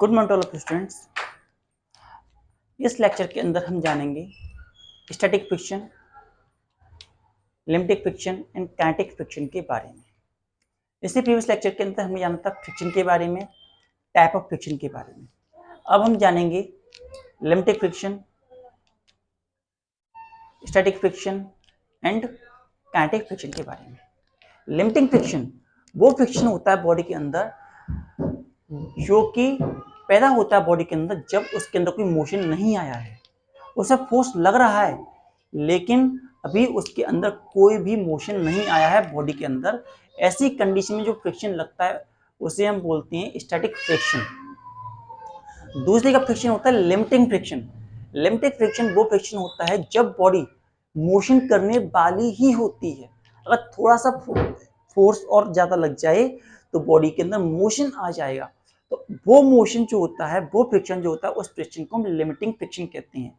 Good morning all students. इस lecture के अंदर हम जानेंगे static friction, लिमिटिक friction and kinetic friction के बारे में। इससे प्रीवियस लेक्चर के अंदर हमें जाना था फ्रिक्शन के बारे में, टाइप ऑफ फ्रिक्शन के बारे में। अब हम जानेंगे लिमिटिक friction, static friction and kinetic friction के बारे में। लिमिटिंग फ्रिक्शन वो फ्रिक्शन होता है बॉडी के अंदर जो कि पैदा होता है बॉडी के अंदर जब उसके अंदर कोई मोशन नहीं आया है, उसे फोर्स लग रहा है लेकिन अभी उसके अंदर कोई भी मोशन नहीं आया है बॉडी के अंदर। ऐसी कंडीशन में जो फ्रिक्शन लगता है उसे हम बोलते हैं स्टैटिक फ्रिक्शन। दूसरे का फ्रिक्शन होता है लिमिटिंग फ्रिक्शन। लिमिटिंग फ्रिक्शन वो फ्रिक्शन होता है जब बॉडी मोशन करने वाली ही होती है, अगर थोड़ा सा फोर्स और ज्यादा लग जाए तो बॉडी के अंदर मोशन आ जाएगा। तो वो मोशन जो होता है, वो फ्रिक्शन जो होता है, उस फ्रिक्शन को हम लिमिटिंग फ्रिक्शन कहते हैं।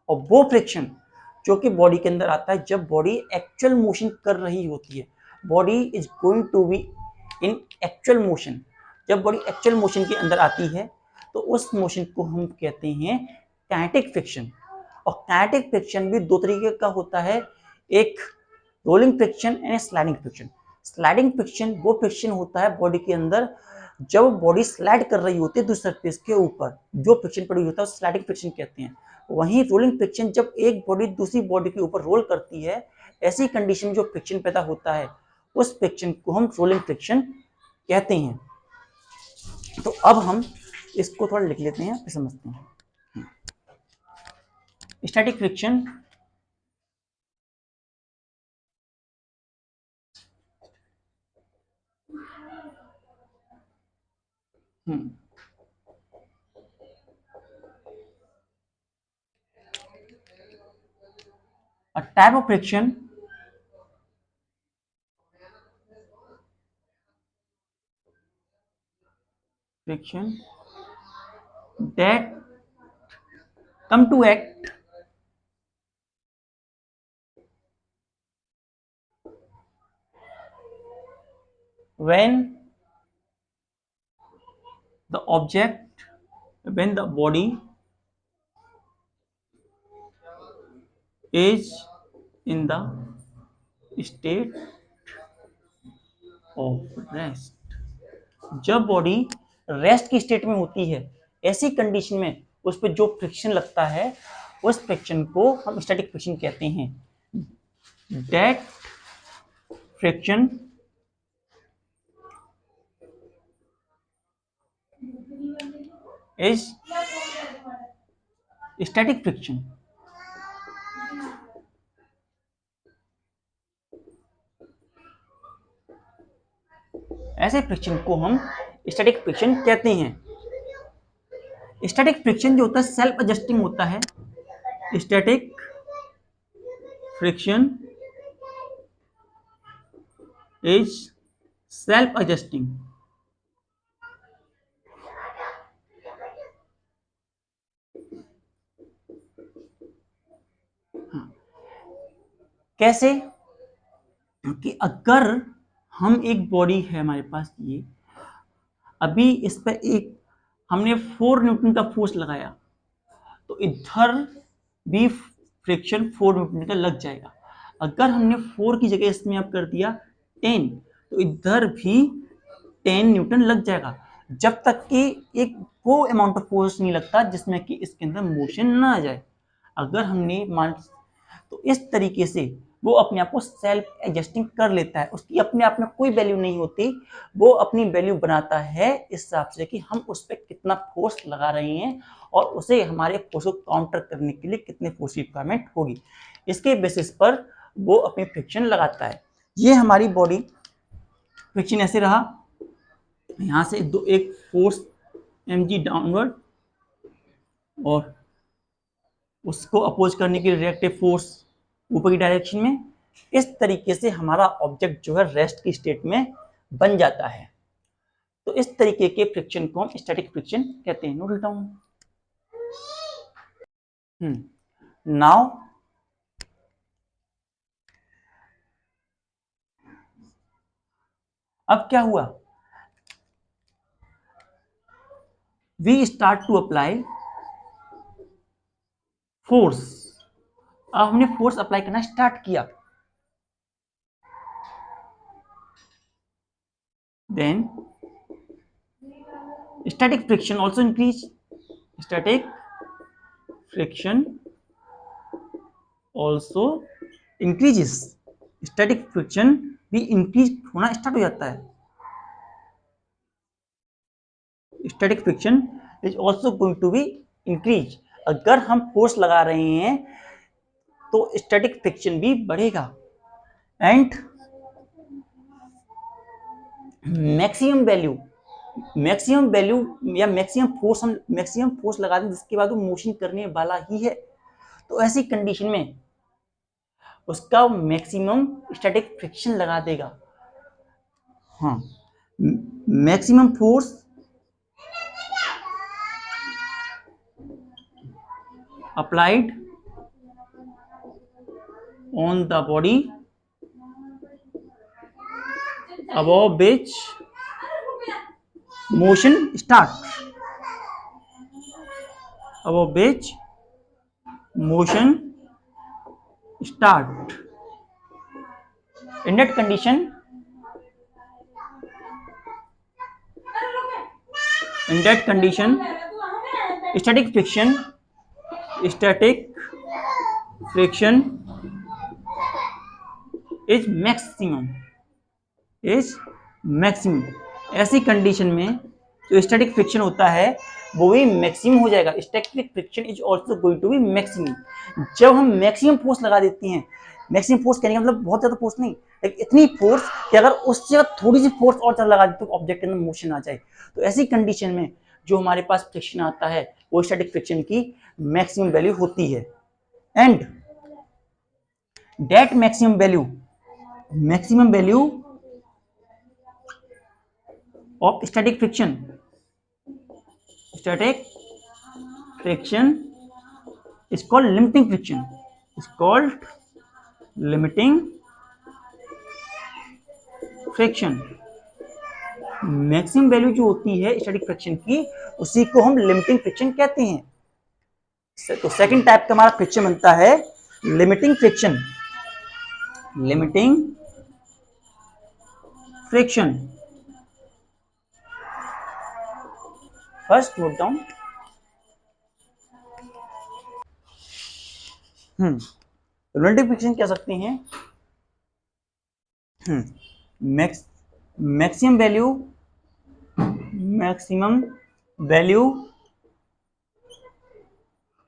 और वो फ्रिक्शन जो कि बॉडी के अंदर आता है जब बॉडी एक्चुअल मोशन कर रही होती है, body is going to be in actual motion. जब बॉडी एक्चुअल मोशन के अंदर आती है तो उस मोशन को हम कहते हैं काइनेटिक फ्रिक्शन। और काइनेटिक फ्रिक्शन भी दो तरीके का होता है, एक rolling friction and sliding friction. Sliding friction वो फ्रिक्शन होता है बॉडी के अंदर जब बॉडी स्लाइड कर रही होती है दूसरी सरफेस के ऊपर, जो फ्रिक्शन पड़ी होता है उसे स्लाइडिंग फ्रिक्शन कहते हैं। वहीं रोलिंग फ्रिक्शन जब एक बॉडी दूसरी बॉडी के ऊपर रोल करती है, ऐसी कंडीशन में जो फ्रिक्शन पैदा होता है उस फ्रिक्शन को हम रोलिंग फ्रिक्शन कहते हैं। तो अब हम इसको थोड़ा लिख लेते हैं फिर समझते हैं। Static friction a type of friction that come to act when the object, when the body is in the state of rest। जब बॉडी रेस्ट की स्टेट में होती है, ऐसी कंडीशन में उस पर जो फ्रिक्शन लगता है उस फ्रिक्शन को हम स्टैटिक फ्रिक्शन कहते हैं। That friction is static friction. ऐसे फ्रिक्शन को हम स्टैटिक फ्रिक्शन कहते हैं। स्टैटिक फ्रिक्शन जो होता है सेल्फ एडजस्टिंग होता है। Static friction is self adjusting. कैसे कि अगर हम एक बॉडी है हमारे पास, ये अभी इस पर एक हमने 4 न्यूटन का फोर्स लगाया तो इधर भी फ्रिक्शन 4 न्यूटन का लग जाएगा। अगर हमने 4 की जगह इसमें अब कर दिया 10 तो इधर भी 10 न्यूटन लग जाएगा, जब तक कि एक वो अमाउंट ऑफ फोर्स नहीं लगता जिसमें कि इसके अंदर मोशन ना आ जाए। अगर हमने मान तो इस तरीके से वो अपने आप को सेल्फ एडजस्टिंग कर लेता है, उसकी अपने आप में कोई वैल्यू नहीं होती, वो अपनी वैल्यू बनाता है इस हिसाब से कि हम उस पर कितना फोर्स लगा रहे हैं और उसे हमारे फोर्स को काउंटर करने के लिए कितने फोर्स की रिक्वायरमेंट होगी, इसके बेसिस पर वो अपनी फ्रिक्शन लगाता है। ये हमारी बॉडी फ्रिक्शन ऐसे रहा, यहाँ से एक फोर्स mg डाउनवर्ड और उसको अपोज करने के लिए रिएक्टिव फोर्स ऊपर की डायरेक्शन में। इस तरीके से हमारा ऑब्जेक्ट जो है रेस्ट की स्टेट में बन जाता है। तो इस तरीके के फ्रिक्शन को हम स्टैटिक फ्रिक्शन कहते हैं। नोट लेता हूं। नाउ अब क्या हुआ, we start to apply force. अब हमने फोर्स अप्लाई करना स्टार्ट किया, then static friction also increase, static friction also increases, static friction भी इंक्रीज होना स्टार्ट हो जाता है। static friction is also going to be increase, अगर हम फोर्स लगा रहे हैं तो static friction भी बढ़ेगा। And maximum value, maximum value या मैक्सिमम फोर्स, हम मैक्सिमम फोर्स लगा दें जिसके बाद वो मोशन करने वाला ही है, तो ऐसी कंडीशन में उसका मैक्सिमम स्टैटिक फ्रिक्शन लगा देगा। हाँ, maximum force applied on the body above which motion start, above which motion start, in that condition, in that condition static friction, static friction is maximum, is maximum। ऐसी condition में जो static friction होता है वो भी maximum हो जाएगा, static friction is also going to be maximum. जब हम मैक्सिमम फोर्स लगा देते हैं, मैक्सिमम फोर्स कहने का मतलब बहुत ज्यादा फोर्स नहीं, इतनी फोर्स कि अगर उससे थोड़ी सी फोर्स और ज्यादा लगा देते तो ऑब्जेक्ट के अंदर मोशन आ जाए, तो ऐसी कंडीशन में जो हमारे पास फ्रिक्शन आता है वो स्टैटिक फ्रिक्शन की मैक्सिमम वैल्यू होती है। And that maximum value, maximum value of static friction, static friction is called limiting friction, is called limiting friction। Maximum value जो होती है स्टैटिक फ्रिक्शन की उसी को हम लिमिटिंग फ्रिक्शन कहते हैं। तो सेकंड टाइप का हमारा फ्रिक्शन बनता है limiting friction, limiting friction. First note down, limiting friction कह सकते हैं maximum value, maximum value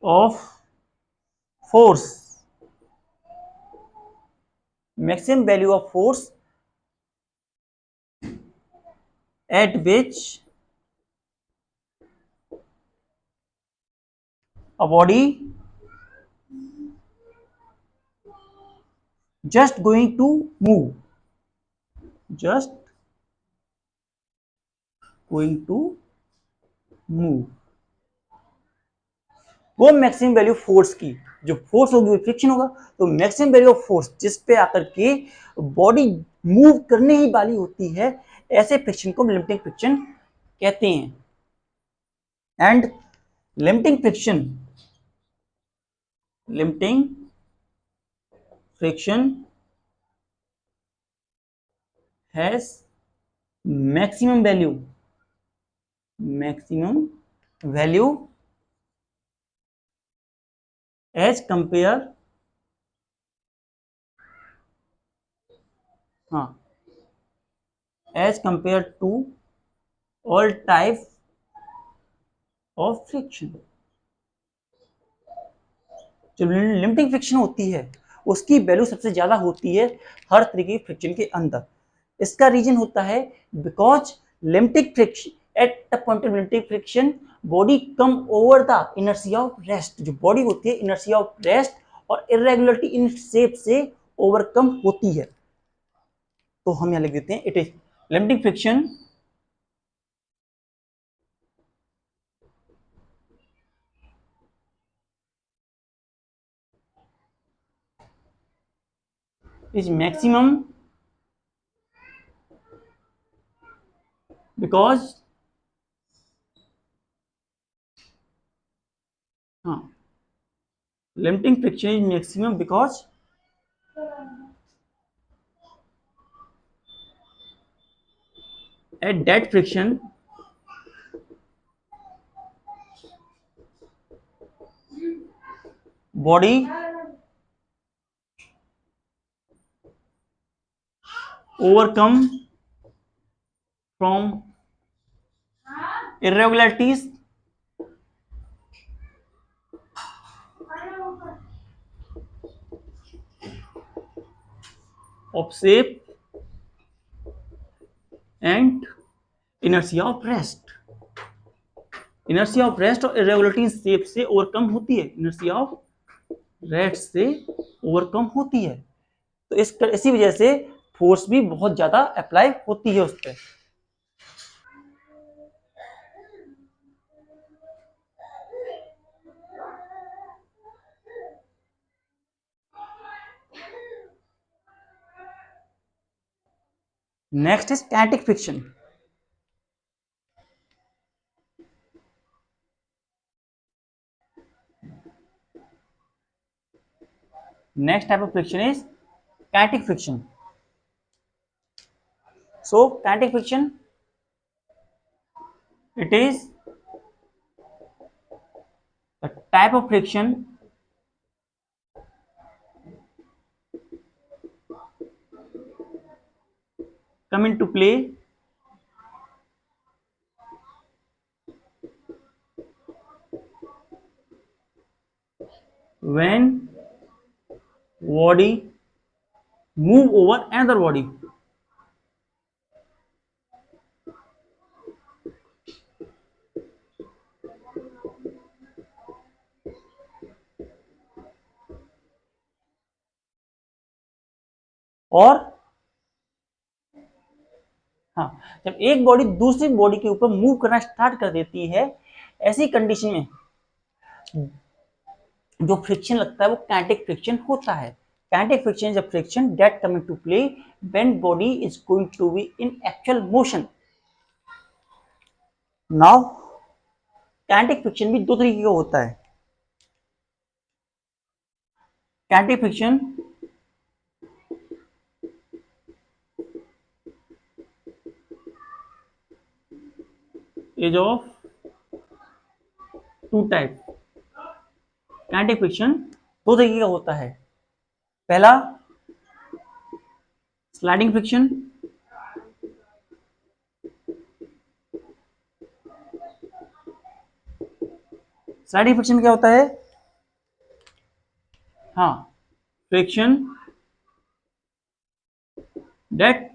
of force, maximum value of force at which a body just going to move, just going to move, वो maximum value force की, जो force होगी वो friction होगा, तो मैक्सिमम वैल्यू ऑफ फोर्स जिस पे आकर के बॉडी मूव करने ही वाली होती है, ऐसे फ्रिक्शन को लिमिटिंग फ्रिक्शन कहते हैं। And limiting friction, limiting friction has maximum value, maximum value as compare, हाँ, as compared to all type of friction। जो लिमिटिंग फ्रिक्शन होती है उसकी वैल्यू सबसे ज्यादा होती है हर तरीके की फ्रिक्शन के अंदर। इसका रीजन होता है because limiting friction at the point of limiting friction body come over the inertia of rest, जो बॉडी होती है इनर्शिया ऑफ रेस्ट और इरेगुलरिटी इन शेप से ओवरकम होती है। तो हम यहां लिख देते हैं it is limiting friction is maximum because हाँ, limiting friction is maximum because at that friction body overcome from irregularities of shape and inertia of rest. Inertia of rest और इरेगुलरिटी शेप से ओवरकम होती है, inertia of rest से overcome होती है। तो इसी वजह से फोर्स भी बहुत ज्यादा अप्लाई होती है उस पर। Next is static friction. Next type of friction is kinetic friction. So kinetic friction, it is a type of friction come into play when body move over another body. और हाँ, जब एक बॉडी दूसरी body के ऊपर move करना start कर देती है, ऐसी कंडीशन में जो फ्रिक्शन लगता है वो काइनेटिक फ्रिक्शन होता है। Kinetic friction is a friction that come into play when body is going to be in actual motion. Now kinetic friction भी दो तरीके का होता है। Kinetic friction is of two type. Kinetic friction दो तरीके का होता है। पहला स्लाइडिंग फ्रिक्शन, स्लाइडिंग फ्रिक्शन में क्या होता है? हाँ, friction that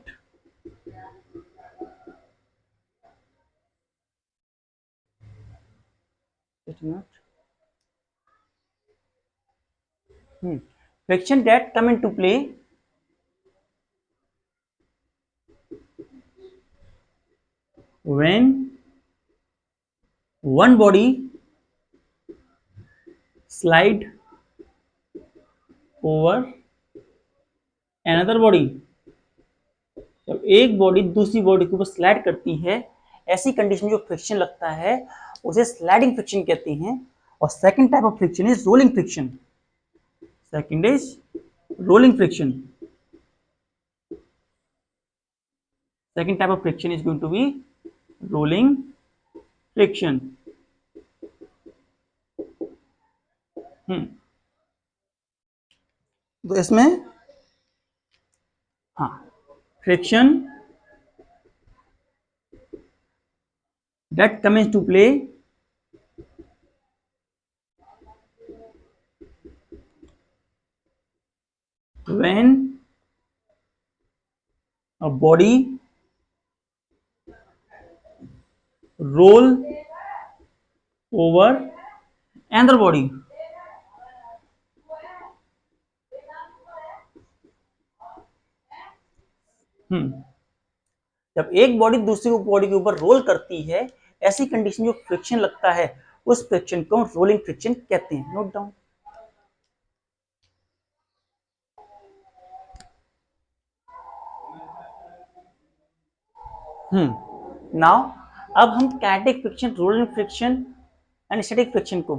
friction that come into play when one body slide over another body। जब एक बॉडी दूसरी बॉडी के ऊपर स्लाइड करती है, ऐसी कंडीशन में जो फ्रिक्शन लगता है उसे स्लाइडिंग फ्रिक्शन कहते हैं। और second type of friction is rolling friction. Second is rolling friction. Second type of friction is going to be rolling friction. तो इसमें हाँ, friction that comes to play when a body roll over another body। जब एक body दूसरी body के ऊपर role करती है, ऐसी कंडीशन जो फ्रिक्शन लगता है उस फ्रिक्शन को रोलिंग फ्रिक्शन कहते हैं। Note down. नाउ अब हम kinetic friction, rolling friction and static friction को,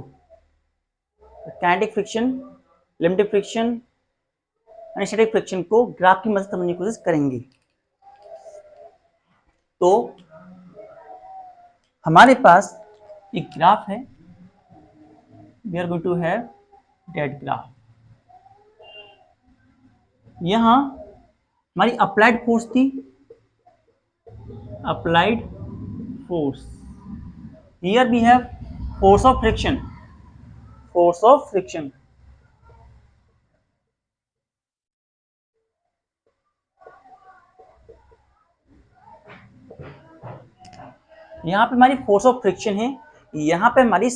kinetic friction, limiting friction and static friction को ग्राफ की मदद से समझने की कोशिश करेंगे। तो हमारे पास एक ग्राफ है, we are going to have that graph. यहां हमारी अप्लाइड फोर्स थी, applied force. Here we have force of friction, force of friction. यहाँ पे हमारी फोर्स ऑफ फ्रिक्शन है, यहाँ पे हमारी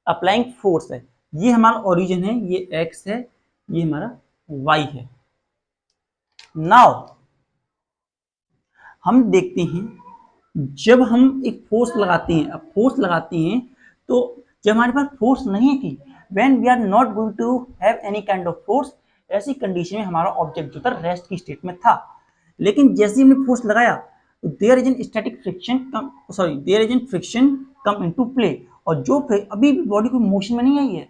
अप्लाइंग फोर्स है। ये हमारा ओरिजिन है, ये एक्स है, ये हमारा वाई है। नाउ हम देखते हैं जब हम एक फोर्स लगाते हैं, अब फोर्स लगाते हैं तो जब हमारे पास फोर्स नहीं थी, when we are not going to have any kind of force, ऐसी कंडीशन में हमारा ऑब्जेक्ट जो था रेस्ट की स्टेट में था। लेकिन जैसे हमने फोर्स लगाया तो there is an static friction come, sorry there is an friction come into play, और जो अभी भी बॉडी को मोशन में नहीं आई है,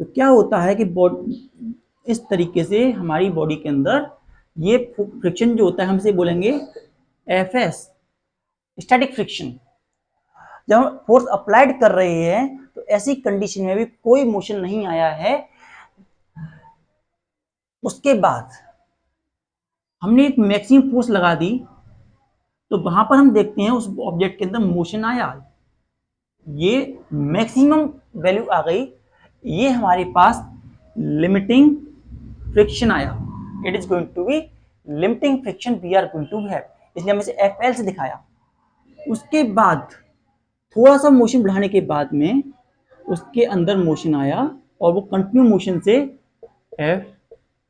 तो क्या होता है कि बॉडी इस तरीके से हमारी बॉडी के अंदर ये फ्रिक्शन जो होता है, हम इसे बोलेंगे एफ एस, स्टैटिक फ्रिक्शन। जब हम फोर्स अप्लाइड कर रहे हैं तो ऐसी कंडीशन में भी कोई मोशन नहीं आया है, उसके बाद हमने एक मैक्सिमम फोर्स लगा दी तो वहां पर हम देखते हैं उस ऑब्जेक्ट के अंदर मोशन आया, ये मैक्सिमम वैल्यू आ गई, ये हमारे पास लिमिटिंग फ्रिक्शन आया। It is going to be limiting friction we are going to have, इसलिए हम इसे एफ एल से दिखाया। उसके बाद थोड़ा सा मोशन बढ़ाने के बाद में उसके अंदर मोशन आया और वो कंटिन्यू मोशन से एफ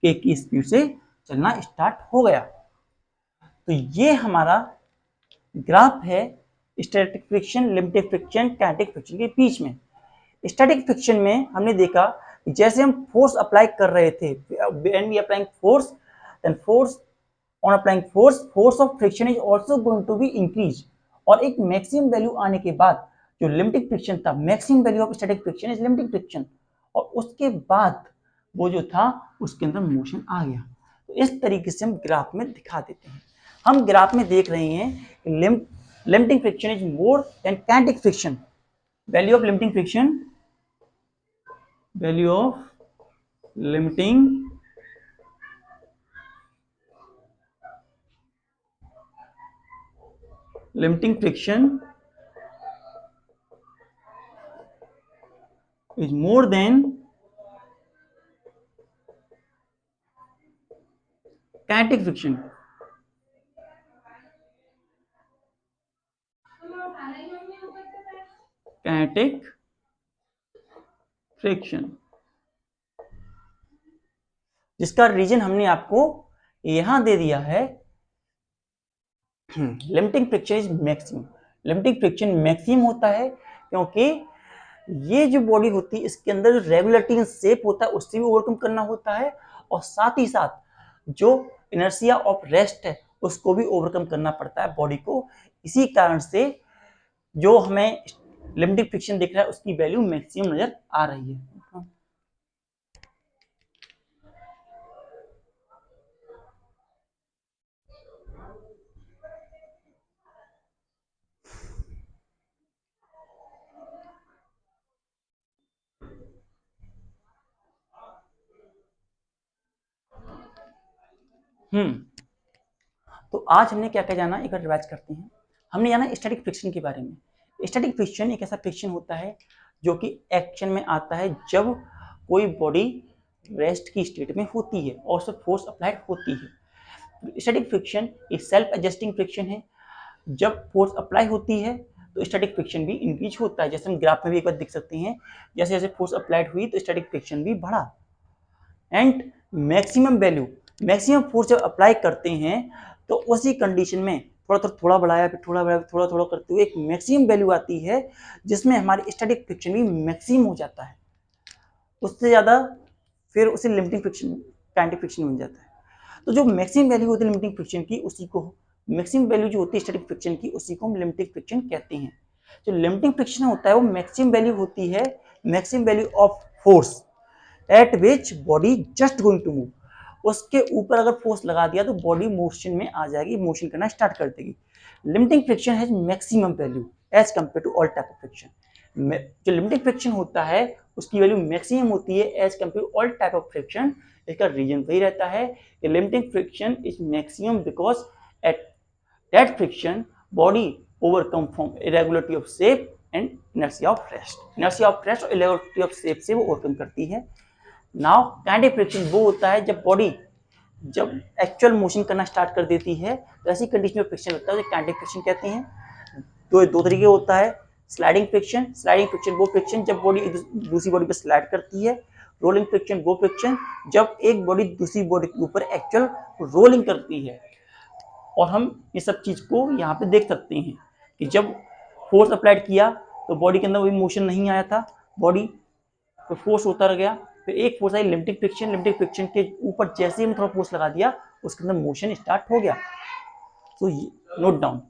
के की स्पीड से चलना स्टार्ट हो गया। तो ये हमारा ग्राफ है static friction, limiting friction, kinetic friction के बीच में। स्टैटिक फ्रिक्शन में हमने देखा जैसे हम फोर्स अप्लाई कर रहे थे, when we applying force, then force on applying force, force of friction is also going to be increase, और एक मैक्सिमम वैल्यू आने के बाद जो लिमिटिंग फ्रिक्शन था, maximum value of static friction is limiting friction, और उसके बाद वो जो था उसके अंदर मोशन आ गया। तो इस तरीके से हम ग्राफ में दिखा देते हैं। हम ग्राफ में देख रहे हैं limiting friction is more than kinetic friction, value of limiting friction, value of limiting friction is more than kinetic friction. Kinetic friction, जिसका रीजन हमने आपको यहां दे दिया है। Limiting friction is maximum, limiting friction maximum होता है क्योंकि ये जो बॉडी होती है इसके अंदर जो रेगुलेटिंग शेप होता है उससे भी ओवरकम करना होता है, और साथ ही साथ जो इनर्शिया ऑफ रेस्ट है उसको भी ओवरकम करना पड़ता है बॉडी को। इसी कारण से जो हमें लिमिटिंग फ्रिक्शन दिख रहा है उसकी वैल्यू मैक्सिमम नजर आ रही है। तो आज हमने क्या क्या जाना, एक बार रिवाइज करते हैं। हमने जाना स्टैटिक फ्रिक्शन के बारे में। स्टैटिक फ्रिक्शन एक ऐसा फ्रिक्शन होता है जो कि एक्शन में आता है जब कोई बॉडी रेस्ट की स्टेट में होती है और उस पर फोर्स अप्लाइड होती है। स्टैटिक फ्रिक्शन एक सेल्फ एडजस्टिंग फ्रिक्शन है, जब फोर्स अप्लाई होती है तो स्टैटिक फ्रिक्शन भी इंक्रीज होता है, जैसे हम ग्राफ में भी एक बार देख सकते हैं, जैसे जैसे फोर्स अप्लाइड हुई तो स्टैटिक फ्रिक्शन भी बढ़ा। And maximum value, maximum force जब अप्लाई करते हैं तो उसी कंडीशन में थोड़ा बढ़ाया, फिर थोड़ा बढ़ाया, थोड़ा थोड़ा करते हुए एक मैक्सिमम वैल्यू आती है जिसमें हमारी स्टैटिक फ्रिक्शन भी मैक्सिमम हो जाता है, उससे ज़्यादा फिर उसे लिमिटिंग फ्रिक्शन, काइनेटिक फ्रिक्शन बन जाता है। तो जो मैक्सिमम वैल्यू होती है लिमिटिंग फ्रिक्शन की, उसी को मैक्सिमम वैल्यू जो होती है स्टैटिक फ्रिक्शन की उसी को हम लिमिटिंग फ्रिक्शन कहते हैं। जो लिमिटिंग फ्रिक्शन होता है वो मैक्सिमम वैल्यू होती है, maximum value of force at which body just going to move. उसके ऊपर अगर फोर्स लगा दिया तो बॉडी मोशन में आ जाएगी, मोशन करना स्टार्ट कर देगी। Limiting friction has maximum value as compare to all type of friction. जो लिमिटिंग फ्रिक्शन होता है उसकी वैल्यू मैक्सिमम होती है as compare to all type of friction. इसका रीजन वही रहता है कि limiting friction is maximum because at that friction body overcome from irregularity of shape and inertia of rest. Inertia of rest और irregularity of shape से वो overcome करती है। नाउ काइनेटिक फ्रिक्शन वो होता है जब बॉडी जब एक्चुअल मोशन करना स्टार्ट कर देती है तो ऐसी कंडीशन में फ्रिक्शन लगता है, जो काइनेटिक फ्रिक्शन कहते हैं। तो दो तरीके होता है, स्लाइडिंग फ्रिक्शन। स्लाइडिंग फ्रिक्शन वो फ्रिक्शन जब बॉडी दूसरी बॉडी पर स्लाइड करती है। रोलिंग फ्रिक्शन वो फ्रिक्शन जब एक बॉडी दूसरी बॉडी के ऊपर एक्चुअल रोलिंग करती है। और हम ये सब चीज को यहाँ पे देख सकते हैं कि जब फोर्स अप्लाइड किया तो बॉडी के अंदर वही मोशन नहीं आया था, बॉडी तो फोर्स होता रह गया। फिर एक फोर्स आई लिमिटिंग फ्रिक्शन, लिमिटिंग फ्रिक्शन के ऊपर जैसे ही थोड़ा फोर्स लगा दिया उसके अंदर मोशन स्टार्ट हो गया। तो नोट डाउन।